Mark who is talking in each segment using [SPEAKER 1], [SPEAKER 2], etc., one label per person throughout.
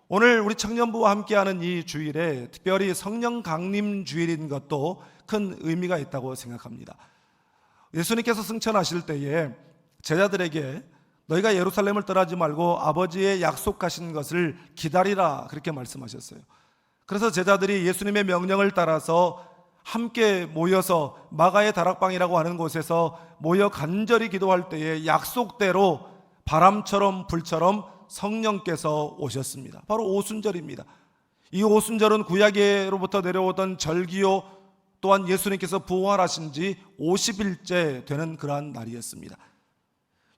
[SPEAKER 1] 오늘 우리 청년부와 함께하는 이 주일에 특별히 성령 강림 주일인 것도 큰 의미가 있다고 생각합니다. 예수님께서 승천하실 때에 제자들에게 너희가 예루살렘을 떠나지 말고 아버지의 약속하신 것을 기다리라, 그렇게 말씀하셨어요. 그래서 제자들이 예수님의 명령을 따라서 함께 모여서 마가의 다락방이라고 하는 곳에서 모여 간절히 기도할 때에 약속대로 바람처럼 불처럼 성령께서 오셨습니다. 바로 오순절입니다. 이 오순절은 구약으로부터 내려오던 절기요, 또한 예수님께서 부활하신 지 50일째 되는 그러한 날이었습니다.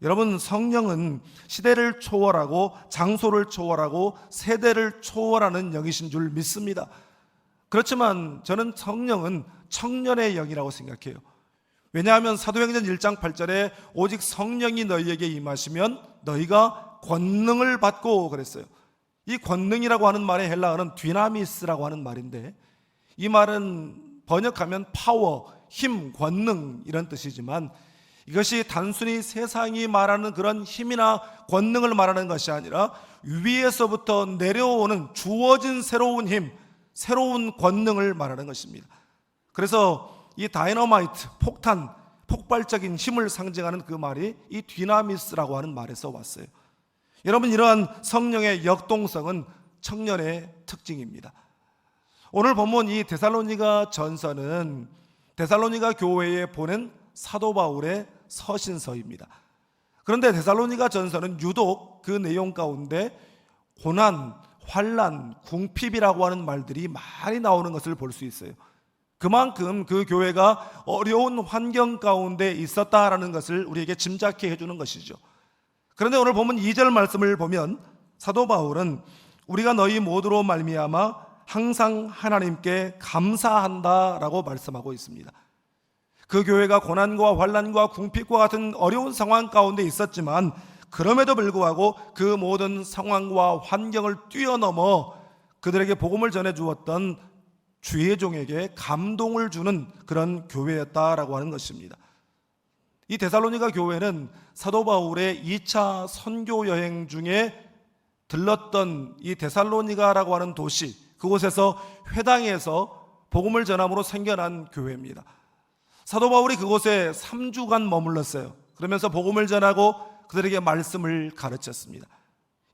[SPEAKER 1] 여러분, 성령은 시대를 초월하고 장소를 초월하고 세대를 초월하는 영이신 줄 믿습니다. 그렇지만 저는 성령은 청년의 영이라고 생각해요. 왜냐하면 사도행전 1장 8절에 오직 성령이 너희에게 임하시면 너희가 권능을 받고 그랬어요. 이 권능이라고 하는 말의 헬라어는 디나미스라고 하는 말인데, 이 말은 번역하면 파워, 힘, 권능 이런 뜻이지만 이것이 단순히 세상이 말하는 그런 힘이나 권능을 말하는 것이 아니라 위에서부터 내려오는 주어진 새로운 힘, 새로운 권능을 말하는 것입니다. 그래서 이 다이너마이트, 폭탄, 폭발적인 힘을 상징하는 그 말이 이 디나미스라고 하는 말에서 왔어요. 여러분, 이러한 성령의 역동성은 청년의 특징입니다. 오늘 본문 이 데살로니가 전서는 데살로니가 교회에 보낸 사도 바울의 서신서입니다. 그런데 데살로니가 전서는 유독 그 내용 가운데 고난, 환난, 궁핍이라고 하는 말들이 많이 나오는 것을 볼 수 있어요. 그만큼 그 교회가 어려운 환경 가운데 있었다라는 것을 우리에게 짐작해 주는 것이죠. 그런데 오늘 보면 2절 말씀을 보면 사도 바울은 우리가 너희 모두로 말미암아 항상 하나님께 감사한다라고 말씀하고 있습니다. 그 교회가 고난과 환난과 궁핍과 같은 어려운 상황 가운데 있었지만 그럼에도 불구하고 그 모든 상황과 환경을 뛰어넘어 그들에게 복음을 전해 주었던 주의 종에게 감동을 주는 그런 교회였다라고 하는 것입니다. 이 데살로니가 교회는 사도 바울의 2차 선교 여행 중에 들렀던 이 데살로니가라고 하는 도시, 그곳에서 회당에서 복음을 전함으로 생겨난 교회입니다. 사도 바울이 그곳에 3주간 머물렀어요. 그러면서 복음을 전하고 그들에게 말씀을 가르쳤습니다.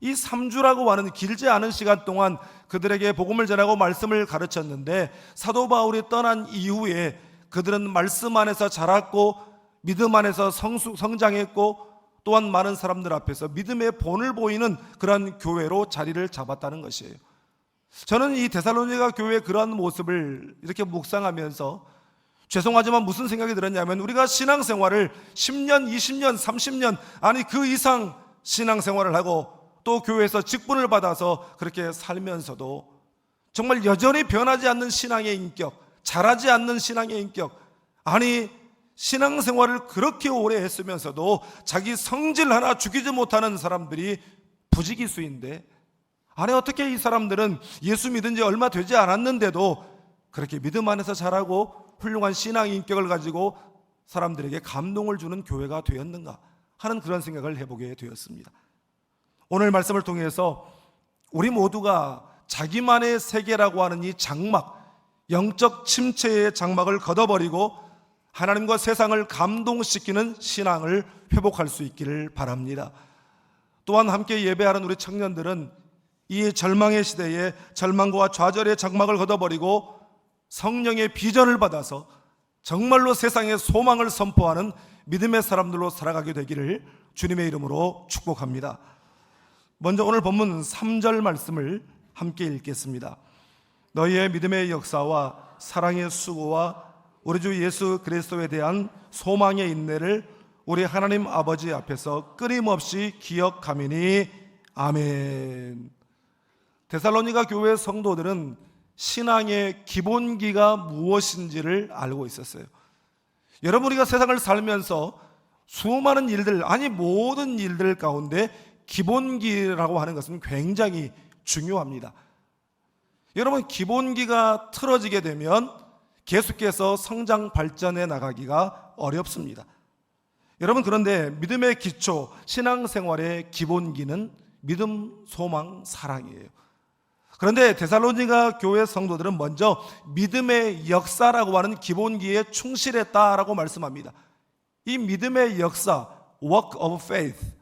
[SPEAKER 1] 이 3주라고 하는 길지 않은 시간 동안 그들에게 복음을 전하고 말씀을 가르쳤는데, 사도 바울이 떠난 이후에 그들은 말씀 안에서 자랐고 믿음 안에서 성장했고 또한 많은 사람들 앞에서 믿음의 본을 보이는 그런 교회로 자리를 잡았다는 것이에요. 저는 이 데살로니가 교회의 그러한 모습을 이렇게 묵상하면서 죄송하지만 무슨 생각이 들었냐면, 우리가 신앙생활을 10년, 20년, 30년 아니 그 이상 신앙생활을 하고 또 교회에서 직분을 받아서 그렇게 살면서도 정말 여전히 변하지 않는 신앙의 인격, 자라지 않는 신앙의 인격, 아니 신앙생활을 그렇게 오래 했으면서도 자기 성질 하나 죽이지 못하는 사람들이 부지기수인데, 아니 어떻게 이 사람들은 예수 믿은 지 얼마 되지 않았는데도 그렇게 믿음 안에서 자라고 훌륭한 신앙 인격을 가지고 사람들에게 감동을 주는 교회가 되었는가 하는 그런 생각을 해보게 되었습니다. 오늘 말씀을 통해서 우리 모두가 자기만의 세계라고 하는 이 장막, 영적 침체의 장막을 걷어버리고 하나님과 세상을 감동시키는 신앙을 회복할 수 있기를 바랍니다. 또한 함께 예배하는 우리 청년들은 이 절망의 시대에 절망과 좌절의 장막을 걷어버리고 성령의 비전을 받아서 정말로 세상에 소망을 선포하는 믿음의 사람들로 살아가게 되기를 주님의 이름으로 축복합니다. 먼저 오늘 본문 3절 말씀을 함께 읽겠습니다. 너희의 믿음의 역사와 사랑의 수고와 우리 주 예수 그리스도에 대한 소망의 인내를 우리 하나님 아버지 앞에서 끊임없이 기억하미니 아멘. 데살로니가 교회 성도들은 신앙의 기본기가 무엇인지를 알고 있었어요. 여러분, 우리가 세상을 살면서 수많은 일들, 아니 모든 일들 가운데 기본기라고 하는 것은 굉장히 중요합니다. 여러분, 기본기가 틀어지게 되면 계속해서 성장 발전해 나가기가 어렵습니다. 여러분, 그런데 믿음의 기초, 신앙생활의 기본기는 믿음, 소망, 사랑이에요. 그런데 데살로니가 교회 성도들은 먼저 믿음의 역사라고 하는 기본기에 충실했다라고 말씀합니다. 이 믿음의 역사, work of faith,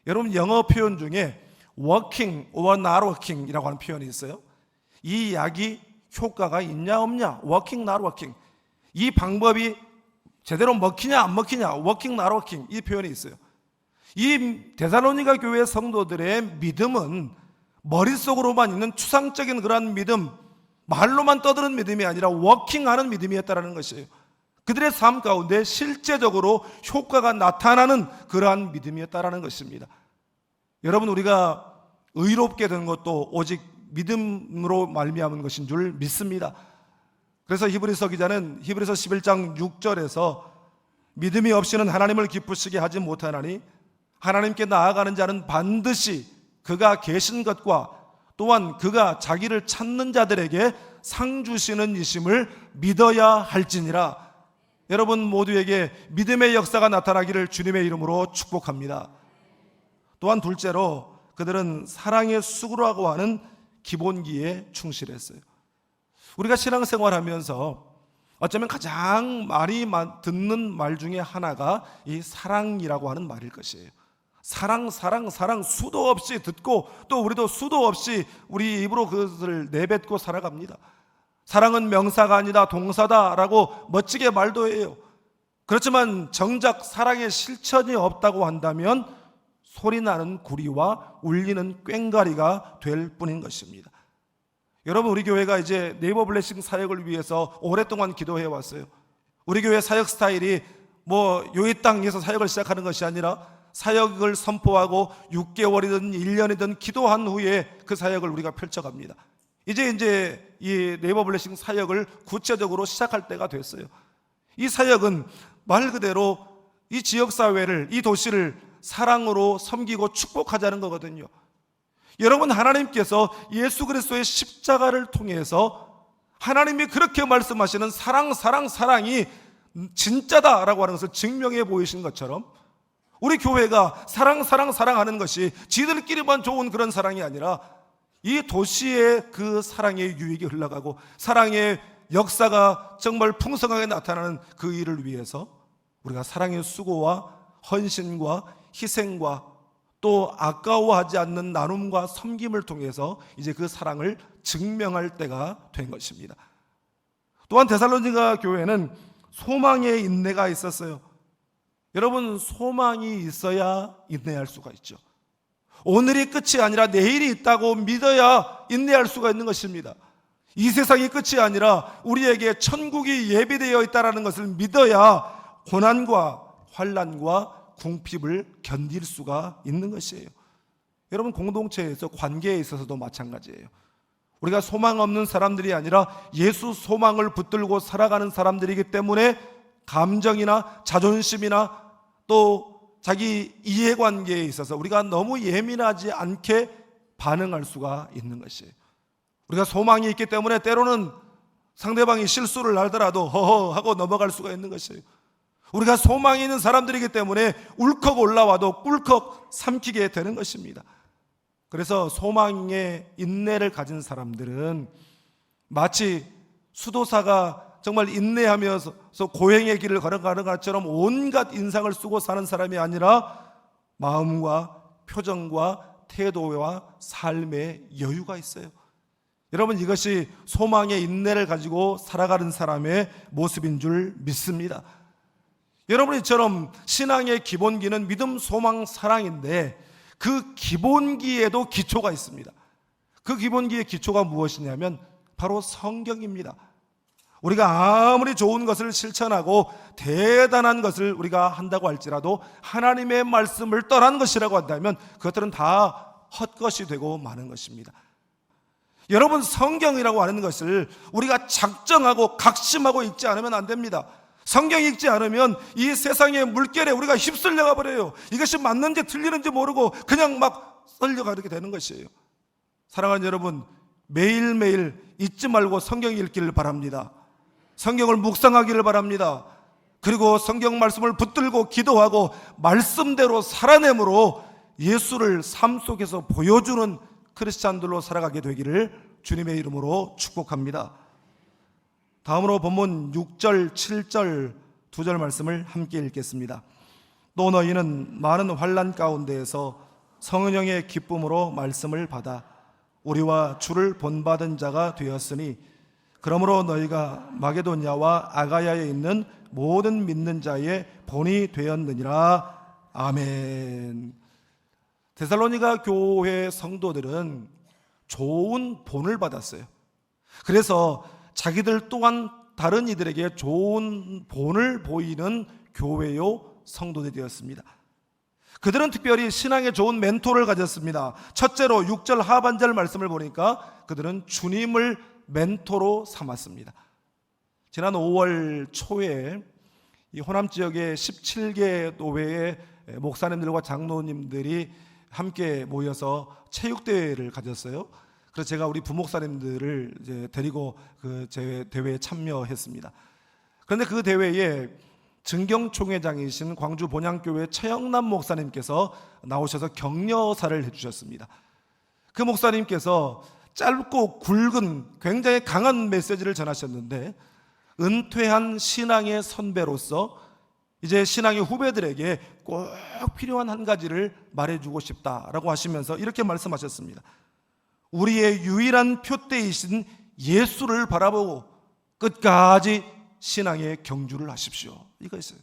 [SPEAKER 1] 여러분 영어 표현 중에 working or not working이라고 하는 표현이 있어요. 이 약이 효과가 있냐 없냐, working not working, 이 방법이 제대로 먹히냐 안 먹히냐, working not working, 이 표현이 있어요. 이 데살로니가 교회 성도들의 믿음은 머릿속으로만 있는 추상적인 그러한 믿음, 말로만 떠드는 믿음이 아니라 워킹하는 믿음이었다는 것이에요. 그들의 삶 가운데 실제적으로 효과가 나타나는 그러한 믿음이었다는 것입니다. 여러분, 우리가 의롭게 된 것도 오직 믿음으로 말미암은 것인 줄 믿습니다. 그래서 히브리서 기자는 히브리서 11장 6절에서 믿음이 없이는 하나님을 기쁘시게 하지 못하나니 하나님께 나아가는 자는 반드시 그가 계신 것과 또한 그가 자기를 찾는 자들에게 상 주시는 이심을 믿어야 할지니라. 여러분 모두에게 믿음의 역사가 나타나기를 주님의 이름으로 축복합니다. 또한 둘째로 그들은 사랑의 수고라고 하는 기본기에 충실했어요. 우리가 신앙생활하면서 어쩌면 가장 많이 듣는 말 중에 하나가 이 사랑이라고 하는 말일 것이에요. 사랑 수도 없이 듣고 또 우리도 수도 없이 우리 입으로 그것을 내뱉고 살아갑니다. 사랑은 명사가 아니다 동사다라고 멋지게 말도 해요. 그렇지만 정작 사랑의 실천이 없다고 한다면 소리나는 구리와 울리는 꽹과리가 될 뿐인 것입니다. 여러분, 우리 교회가 이제 네이버 블레싱 사역을 위해서 오랫동안 기도해 왔어요. 우리 교회 사역 스타일이 요의 땅에서 사역을 시작하는 것이 아니라 사역을 선포하고 6개월이든 1년이든 기도한 후에 그 사역을 우리가 펼쳐갑니다. 이제 이 네이버 블레싱 사역을 구체적으로 시작할 때가 됐어요. 이 사역은 말 그대로 이 지역사회를, 이 도시를 사랑으로 섬기고 축복하자는 거거든요. 여러분, 하나님께서 예수 그리스도의 십자가를 통해서 하나님이 그렇게 말씀하시는 사랑이 진짜다라고 하는 것을 증명해 보이신 것처럼 우리 교회가 사랑하는 것이 지들끼리만 좋은 그런 사랑이 아니라 이 도시에 그 사랑의 유익이 흘러가고 사랑의 역사가 정말 풍성하게 나타나는 그 일을 위해서 우리가 사랑의 수고와 헌신과 희생과 또 아까워하지 않는 나눔과 섬김을 통해서 이제 그 사랑을 증명할 때가 된 것입니다. 또한 데살로니가 교회는 소망의 인내가 있었어요. 여러분, 소망이 있어야 인내할 수가 있죠. 오늘이 끝이 아니라 내일이 있다고 믿어야 인내할 수가 있는 것입니다. 이 세상이 끝이 아니라 우리에게 천국이 예비되어 있다는 것을 믿어야 고난과 환난과 궁핍을 견딜 수가 있는 것이에요. 여러분, 공동체에서 관계에 있어서도 마찬가지예요. 우리가 소망 없는 사람들이 아니라 예수 소망을 붙들고 살아가는 사람들이기 때문에 감정이나 자존심이나 또 자기 이해관계에 있어서 우리가 너무 예민하지 않게 반응할 수가 있는 것이에요. 우리가 소망이 있기 때문에 때로는 상대방이 실수를 하더라도 허허 하고 넘어갈 수가 있는 것이에요. 우리가 소망이 있는 사람들이기 때문에 울컥 올라와도 꿀컥 삼키게 되는 것입니다. 그래서 소망의 인내를 가진 사람들은 마치 수도사가 정말 인내하면서 고행의 길을 걸어가는 것처럼 온갖 인상을 쓰고 사는 사람이 아니라 마음과 표정과 태도와 삶의 여유가 있어요. 여러분, 이것이 소망의 인내를 가지고 살아가는 사람의 모습인 줄 믿습니다. 여러분, 이처럼 신앙의 기본기는 믿음, 소망, 사랑인데 그 기본기에도 기초가 있습니다. 그 기본기의 기초가 무엇이냐면 바로 성경입니다. 우리가 아무리 좋은 것을 실천하고 대단한 것을 우리가 한다고 할지라도 하나님의 말씀을 떠난 것이라고 한다면 그것들은 다 헛것이 되고 마는 것입니다. 여러분, 성경이라고 하는 것을 우리가 작정하고 각심하고 읽지 않으면 안 됩니다. 성경 읽지 않으면 이 세상의 물결에 우리가 휩쓸려가 버려요. 이것이 맞는지 틀리는지 모르고 그냥 막 썰려가게 되는 것이에요. 사랑하는 여러분, 매일매일 잊지 말고 성경 읽기를 바랍니다. 성경을 묵상하기를 바랍니다. 그리고 성경 말씀을 붙들고 기도하고 말씀대로 살아내므로 예수를 삶 속에서 보여주는 크리스찬들로 살아가게 되기를 주님의 이름으로 축복합니다. 다음으로 본문 6절, 7절 두 절 말씀을 함께 읽겠습니다. 또 너희는 많은 환난 가운데에서 성령의 기쁨으로 말씀을 받아 우리와 주를 본받은 자가 되었으니 그러므로 너희가 마게도냐와 아가야에 있는 모든 믿는 자의 본이 되었느니라. 아멘. 데살로니가 교회 성도들은 좋은 본을 받았어요. 그래서 자기들 또한 다른 이들에게 좋은 본을 보이는 교회요 성도들이 되었습니다. 그들은 특별히 신앙에 좋은 멘토를 가졌습니다. 첫째로 6절 하반절 말씀을 보니까 그들은 주님을 멘토로 삼았습니다. 지난 5월 초에 이 호남 지역의 17개 노회의 목사님들과 장로님들이 함께 모여서 체육대회를 가졌어요. 그래서 제가 우리 부목사님들을 이제 데리고 그 대회에 참여했습니다. 그런데 그 대회에 증경총회장이신 광주 본향교회 최영남 목사님께서 나오셔서 격려사를 해주셨습니다. 그 목사님께서 짧고 굵은 굉장히 강한 메시지를 전하셨는데, 은퇴한 신앙의 선배로서 이제 신앙의 후배들에게 꼭 필요한 한 가지를 말해주고 싶다라고 하시면서 이렇게 말씀하셨습니다. 우리의 유일한 표대이신 예수를 바라보고 끝까지 신앙의 경주를 하십시오. 이거였어요.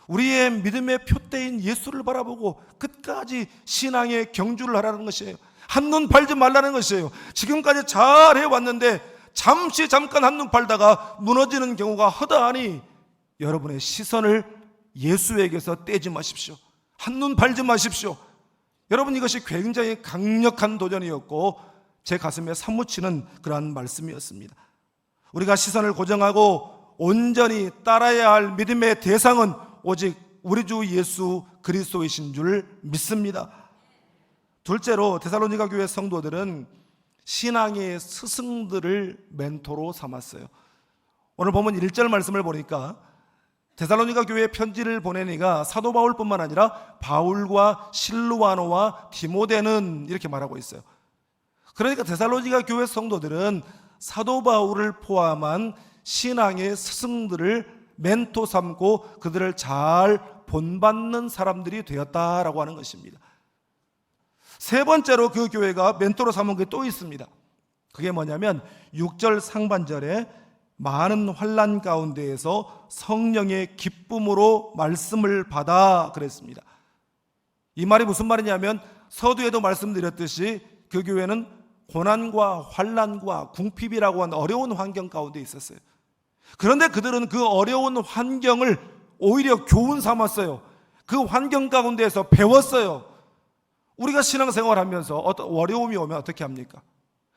[SPEAKER 1] 우리의 믿음의 표대인 예수를 바라보고 끝까지 신앙의 경주를 하라는 것이에요. 한눈 팔지 말라는 것이에요. 지금까지 잘 해왔는데 잠깐 한눈 팔다가 무너지는 경우가 허다하니 여러분의 시선을 예수에게서 떼지 마십시오. 한눈 팔지 마십시오. 여러분, 이것이 굉장히 강력한 도전이었고 제 가슴에 사무치는 그러한 말씀이었습니다. 우리가 시선을 고정하고 온전히 따라야 할 믿음의 대상은 오직 우리 주 예수 그리스도이신 줄 믿습니다. 둘째로 데살로니가 교회 성도들은 신앙의 스승들을 멘토로 삼았어요. 오늘 보면 1절 말씀을 보니까 데살로니가 교회에 편지를 보내니가 사도 바울뿐만 아니라 바울과 실루아노와 디모데는 이렇게 말하고 있어요. 그러니까 데살로니가 교회 성도들은 사도 바울을 포함한 신앙의 스승들을 멘토 삼고 그들을 잘 본받는 사람들이 되었다라고 하는 것입니다. 세 번째로 그 교회가 멘토로 삼은 게 또 있습니다. 그게 뭐냐면 6절 상반절에 많은 환난 가운데에서 성령의 기쁨으로 말씀을 받아 그랬습니다. 이 말이 무슨 말이냐면 서두에도 말씀드렸듯이 그 교회는 고난과 환난과 궁핍이라고 하는 어려운 환경 가운데 있었어요. 그런데 그들은 그 어려운 환경을 오히려 교훈 삼았어요. 그 환경 가운데에서 배웠어요. 우리가 신앙생활 하면서 어려움이 오면 어떻게 합니까?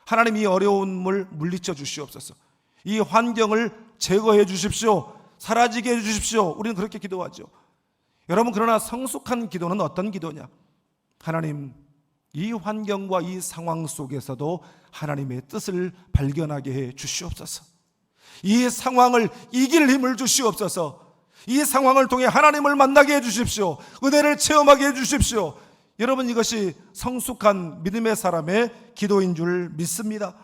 [SPEAKER 1] 하나님 이 어려움을 물리쳐 주시옵소서. 이 환경을 제거해 주십시오. 사라지게 해 주십시오. 우리는 그렇게 기도하죠. 여러분, 그러나 성숙한 기도는 어떤 기도냐? 하나님, 이 환경과 이 상황 속에서도 하나님의 뜻을 발견하게 해 주시옵소서. 이 상황을 이길 힘을 주시옵소서. 이 상황을 통해 하나님을 만나게 해 주십시오. 은혜를 체험하게 해 주십시오. 여러분, 이것이 성숙한 믿음의 사람의 기도인 줄 믿습니다.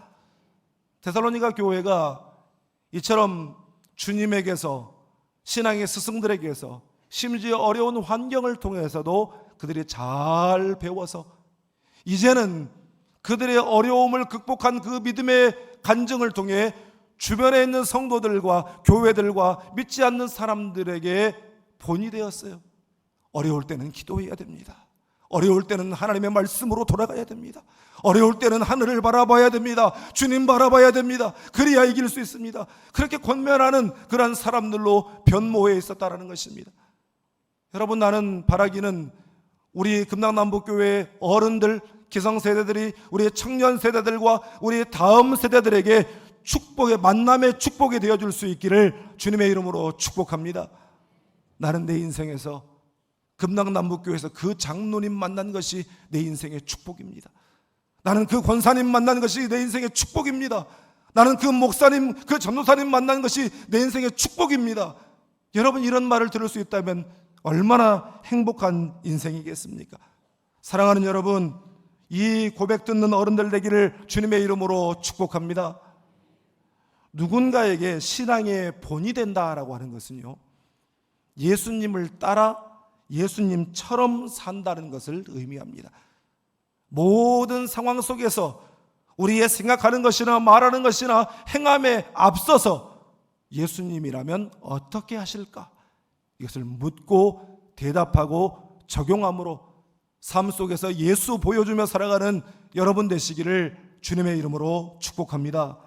[SPEAKER 1] 데살로니가 교회가 이처럼 주님에게서, 신앙의 스승들에게서, 심지어 어려운 환경을 통해서도 그들이 잘 배워서 이제는 그들의 어려움을 극복한 그 믿음의 간증을 통해 주변에 있는 성도들과 교회들과 믿지 않는 사람들에게 본이 되었어요. 어려울 때는 기도해야 됩니다. 어려울 때는 하나님의 말씀으로 돌아가야 됩니다. 어려울 때는 하늘을 바라봐야 됩니다. 주님 바라봐야 됩니다. 그래야 이길 수 있습니다. 그렇게 권면하는 그러한 사람들로 변모해 있었다는 것입니다. 여러분, 나는 바라기는 우리 금남남북교회 어른들, 기성세대들이 우리 청년 세대들과 우리 다음 세대들에게 축복의 만남의 축복이 되어줄 수 있기를 주님의 이름으로 축복합니다. 나는 내 인생에서 금남남북교회에서 그 장로님 만난 것이 내 인생의 축복입니다. 나는 그 권사님 만난 것이 내 인생의 축복입니다. 나는 그 목사님, 그 전도사님 만난 것이 내 인생의 축복입니다. 여러분, 이런 말을 들을 수 있다면 얼마나 행복한 인생이겠습니까? 사랑하는 여러분, 이 고백 듣는 어른들 되기를 주님의 이름으로 축복합니다. 누군가에게 신앙의 본이 된다라고 하는 것은요, 예수님을 따라 예수님처럼 산다는 것을 의미합니다. 모든 상황 속에서 우리의 생각하는 것이나 말하는 것이나 행함에 앞서서 예수님이라면 어떻게 하실까? 이것을 묻고 대답하고 적용함으로 삶 속에서 예수 보여주며 살아가는 여러분 되시기를 주님의 이름으로 축복합니다.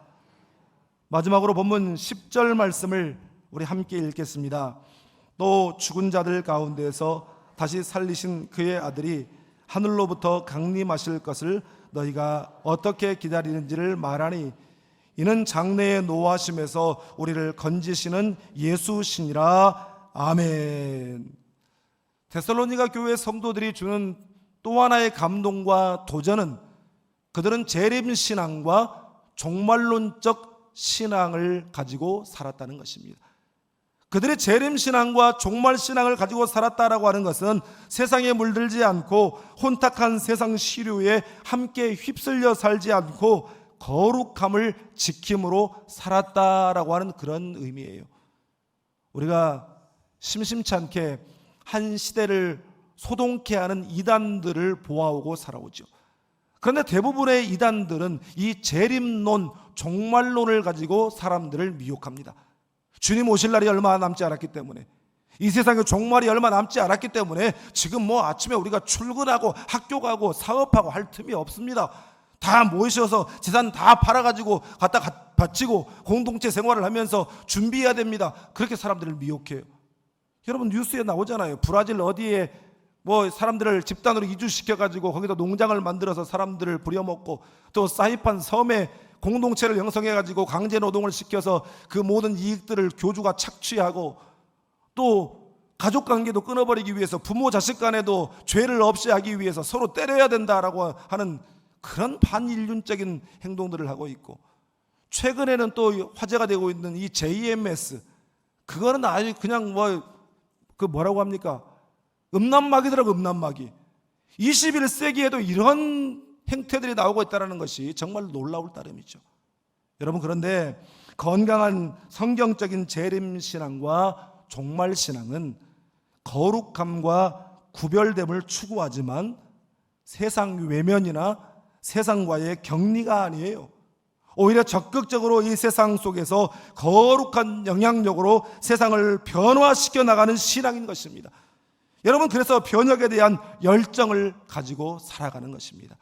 [SPEAKER 1] 마지막으로 본문 10절 말씀을 우리 함께 읽겠습니다. 또 죽은 자들 가운데에서 다시 살리신 그의 아들이 하늘로부터 강림하실 것을 너희가 어떻게 기다리는지를 말하니 이는 장래의 노하심에서 우리를 건지시는 예수시니라. 아멘. 데살로니가 교회 성도들이 주는 또 하나의 감동과 도전은 그들은 재림신앙과 종말론적 신앙을 가지고 살았다는 것입니다. 그들의 재림신앙과 종말신앙을 가지고 살았다라고 하는 것은 세상에 물들지 않고 혼탁한 세상 시류에 함께 휩쓸려 살지 않고 거룩함을 지킴으로 살았다라고 하는 그런 의미예요. 우리가 심심치 않게 한 시대를 소동케 하는 이단들을 보아오고 살아오죠. 그런데 대부분의 이단들은 이 재림론, 종말론을 가지고 사람들을 미혹합니다. 주님 오실 날이 얼마 남지 않았기 때문에, 이 세상에 종말이 얼마 남지 않았기 때문에 지금 아침에 우리가 출근하고 학교 가고 사업하고 할 틈이 없습니다. 다 모이셔서 재산 다 팔아가지고 갖다 바치고 공동체 생활을 하면서 준비해야 됩니다. 그렇게 사람들을 미혹해요. 여러분 뉴스에 나오잖아요. 브라질 어디에 사람들을 집단으로 이주시켜가지고 거기다 농장을 만들어서 사람들을 부려먹고, 또 사이판 섬에 공동체를 형성해가지고 강제 노동을 시켜서 그 모든 이익들을 교주가 착취하고, 또 가족관계도 끊어버리기 위해서 부모 자식 간에도 죄를 없이 하기 위해서 서로 때려야 된다라고 하는 그런 반인륜적인 행동들을 하고 있고, 최근에는 또 화제가 되고 있는 이 JMS, 그거는 아주 그냥 뭐라고 합니까? 음란마귀더라고, 음란마귀. 21세기에도 이런 행태들이 나오고 있다는 것이 정말 놀라울 따름이죠. 여러분, 그런데 건강한 성경적인 재림신앙과 종말신앙은 거룩함과 구별됨을 추구하지만 세상 외면이나 세상과의 격리가 아니에요. 오히려 적극적으로 이 세상 속에서 거룩한 영향력으로 세상을 변화시켜 나가는 신앙인 것입니다. 여러분, 그래서 변혁에 대한 열정을 가지고 살아가는 것입니다.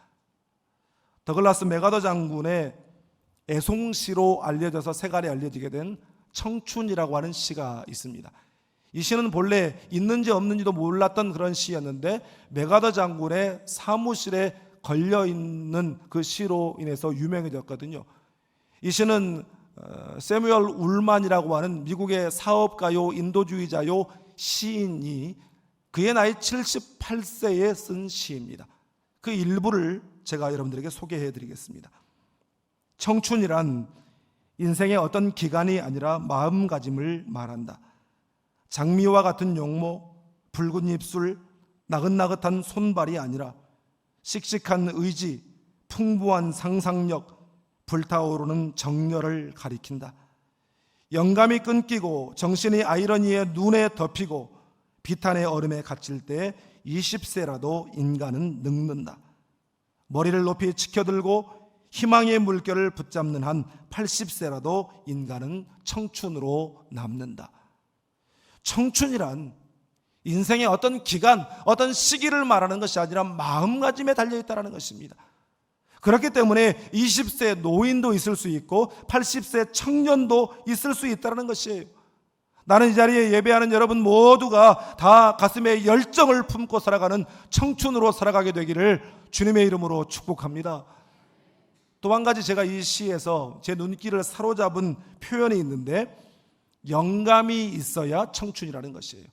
[SPEAKER 1] 더글라스 맥아더 장군의 애송시로 알려져서 세간에 알려지게 된 청춘이라고 하는 시가 있습니다. 이 시는 본래 있는지 없는지도 몰랐던 그런 시였는데 맥아더 장군의 사무실에 걸려있는 그 시로 인해서 유명해졌거든요. 이 시는 세뮤얼 울만이라고 하는 미국의 사업가요, 인도주의자요, 시인이 그의 나이 78세에 쓴 시입니다. 그 일부를 제가 여러분들에게 소개해 드리겠습니다. 청춘이란 인생의 어떤 기간이 아니라 마음가짐을 말한다. 장미와 같은 용모, 붉은 입술, 나긋나긋한 손발이 아니라 씩씩한 의지, 풍부한 상상력, 불타오르는 정열을 가리킨다. 영감이 끊기고 정신이 아이러니의 눈에 덮이고 비탄의 얼음에 갇힐 때 20세라도 인간은 늙는다. 머리를 높이 치켜들고 희망의 물결을 붙잡는 한 80세라도 인간은 청춘으로 남는다. 청춘이란 인생의 어떤 기간, 어떤 시기를 말하는 것이 아니라 마음가짐에 달려있다는 것입니다. 그렇기 때문에 20세 노인도 있을 수 있고 80세 청년도 있을 수 있다는 것이에요. 나는 이 자리에 예배하는 여러분 모두가 다 가슴에 열정을 품고 살아가는 청춘으로 살아가게 되기를 주님의 이름으로 축복합니다. 또 한 가지 제가 이 시에서 제 눈길을 사로잡은 표현이 있는데, 영감이 있어야 청춘이라는 것이에요.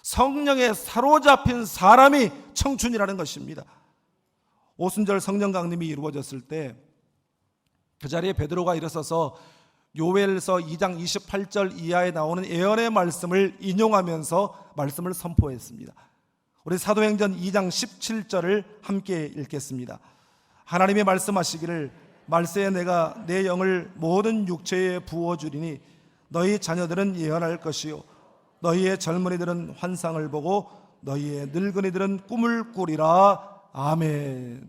[SPEAKER 1] 성령에 사로잡힌 사람이 청춘이라는 것입니다. 오순절 성령 강림이 이루어졌을 때 그 자리에 베드로가 일어서서 요엘서 2장 28절 이하에 나오는 예언의 말씀을 인용하면서 말씀을 선포했습니다. 우리 사도행전 2장 17절을 함께 읽겠습니다. 하나님이 말씀하시기를 말세에 내가 내 영을 모든 육체에 부어주리니 너희 자녀들은 예언할 것이요 너희의 젊은이들은 환상을 보고 너희의 늙은이들은 꿈을 꾸리라. 아멘.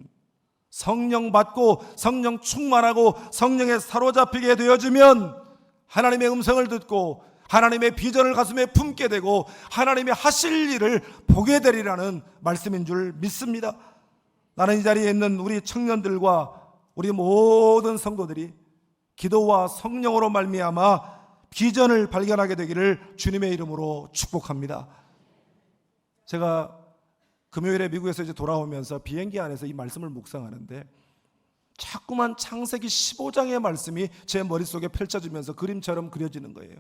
[SPEAKER 1] 성령 받고 성령 충만하고 성령에 사로잡히게 되어지면 하나님의 음성을 듣고 하나님의 비전을 가슴에 품게 되고 하나님의 하실 일을 보게 되리라는 말씀인 줄 믿습니다. 나는 이 자리에 있는 우리 청년들과 우리 모든 성도들이 기도와 성령으로 말미암아 비전을 발견하게 되기를 주님의 이름으로 축복합니다. 제가 금요일에 미국에서 이제 돌아오면서 비행기 안에서 이 말씀을 묵상하는데 자꾸만 창세기 15장의 말씀이 제 머릿속에 펼쳐지면서 그림처럼 그려지는 거예요.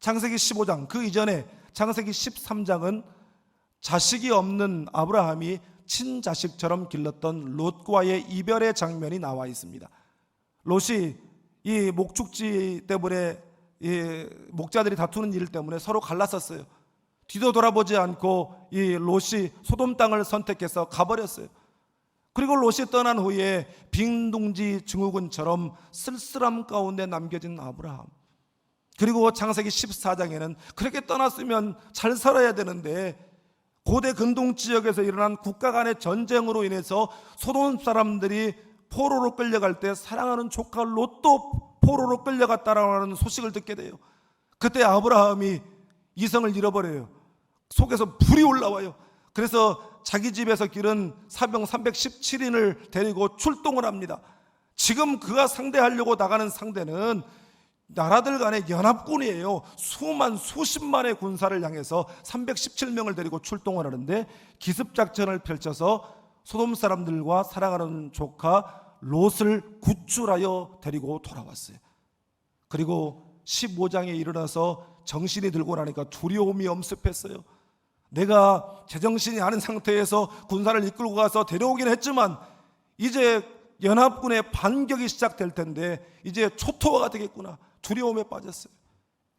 [SPEAKER 1] 창세기 15장, 그 이전에 창세기 13장은 자식이 없는 아브라함이 친자식처럼 길렀던 롯과의 이별의 장면이 나와 있습니다. 롯이 이 목축지 때문에 이 목자들이 다투는 일 때문에 서로 갈랐었어요. 뒤도 돌아보지 않고 이 롯이 소돔 땅을 선택해서 가버렸어요. 그리고 롯이 떠난 후에 빈둥지 증후군처럼 쓸쓸함 가운데 남겨진 아브라함. 그리고 창세기 14장에는 그렇게 떠났으면 잘 살아야 되는데 고대 근동 지역에서 일어난 국가 간의 전쟁으로 인해서 소돔 사람들이 포로로 끌려갈 때 사랑하는 조카 롯도 포로로 끌려갔다라는 소식을 듣게 돼요. 그때 아브라함이 이성을 잃어버려요. 속에서 불이 올라와요. 그래서 자기 집에서 기른 사병 317인을 데리고 출동을 합니다. 지금 그가 상대하려고 나가는 상대는 나라들 간의 연합군이에요. 수십만의 군사를 향해서 317명을 데리고 출동을 하는데 기습작전을 펼쳐서 소돔 사람들과 사랑하는 조카 롯을 구출하여 데리고 돌아왔어요. 그리고 15장에 일어나서 정신이 들고 나니까 두려움이 엄습했어요. 내가 제정신이 아닌 상태에서 군사를 이끌고 가서 데려오긴 했지만 이제 연합군의 반격이 시작될 텐데 이제 초토화가 되겠구나. 두려움에 빠졌어요.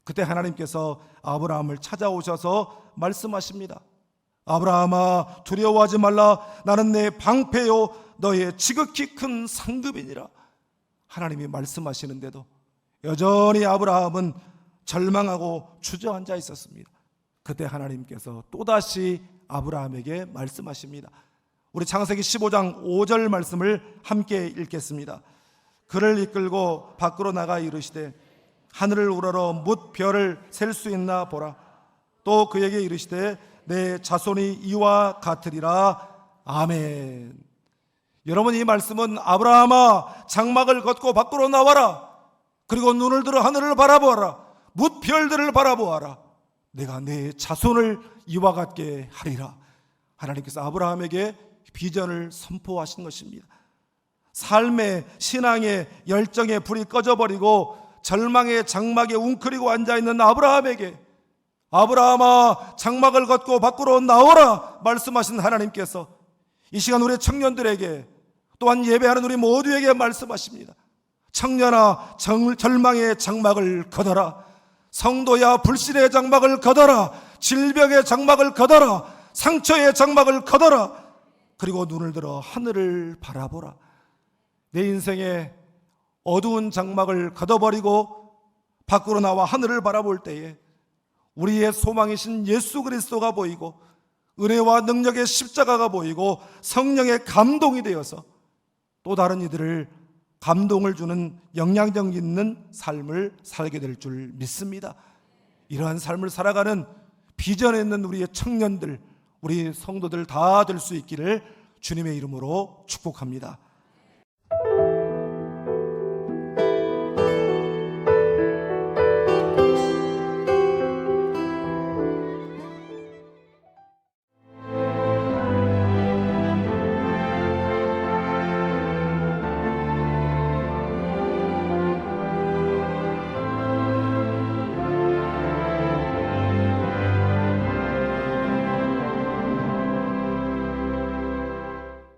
[SPEAKER 1] 그때 하나님께서 아브라함을 찾아오셔서 말씀하십니다. 아브라함아, 두려워하지 말라. 나는 내 방패요 너의 지극히 큰 상급이니라. 하나님이 말씀하시는데도 여전히 아브라함은 절망하고 주저앉아 있었습니다. 그때 하나님께서 또다시 아브라함에게 말씀하십니다. 우리 창세기 15장 5절 말씀을 함께 읽겠습니다. 그를 이끌고 밖으로 나가 이르시되 하늘을 우러러 뭇 별을 셀 수 있나 보라. 또 그에게 이르시되 내 자손이 이와 같으리라. 아멘. 여러분, 이 말씀은 아브라함아, 장막을 걷고 밖으로 나와라. 그리고 눈을 들어 하늘을 바라보아라. 뭇 별들을 바라보아라. 내가 내 자손을 이와 같게 하리라. 하나님께서 아브라함에게 비전을 선포하신 것입니다. 삶의 신앙의 열정의 불이 꺼져버리고 절망의 장막에 웅크리고 앉아있는 아브라함에게 아브라함아, 장막을 걷고 밖으로 나오라 말씀하신 하나님께서 이 시간 우리 청년들에게 또한 예배하는 우리 모두에게 말씀하십니다. 청년아, 절망의 장막을 걷어라. 성도야, 불신의 장막을 걷어라. 질병의 장막을 걷어라. 상처의 장막을 걷어라. 그리고 눈을 들어 하늘을 바라보라. 내 인생의 어두운 장막을 걷어버리고 밖으로 나와 하늘을 바라볼 때에 우리의 소망이신 예수 그리스도가 보이고 은혜와 능력의 십자가가 보이고 성령의 감동이 되어서 또 다른 이들을 감동을 주는 영향력 있는 삶을 살게 될 줄 믿습니다. 이러한 삶을 살아가는 비전에 있는 우리의 청년들, 우리 성도들 다 될 수 있기를 주님의 이름으로 축복합니다.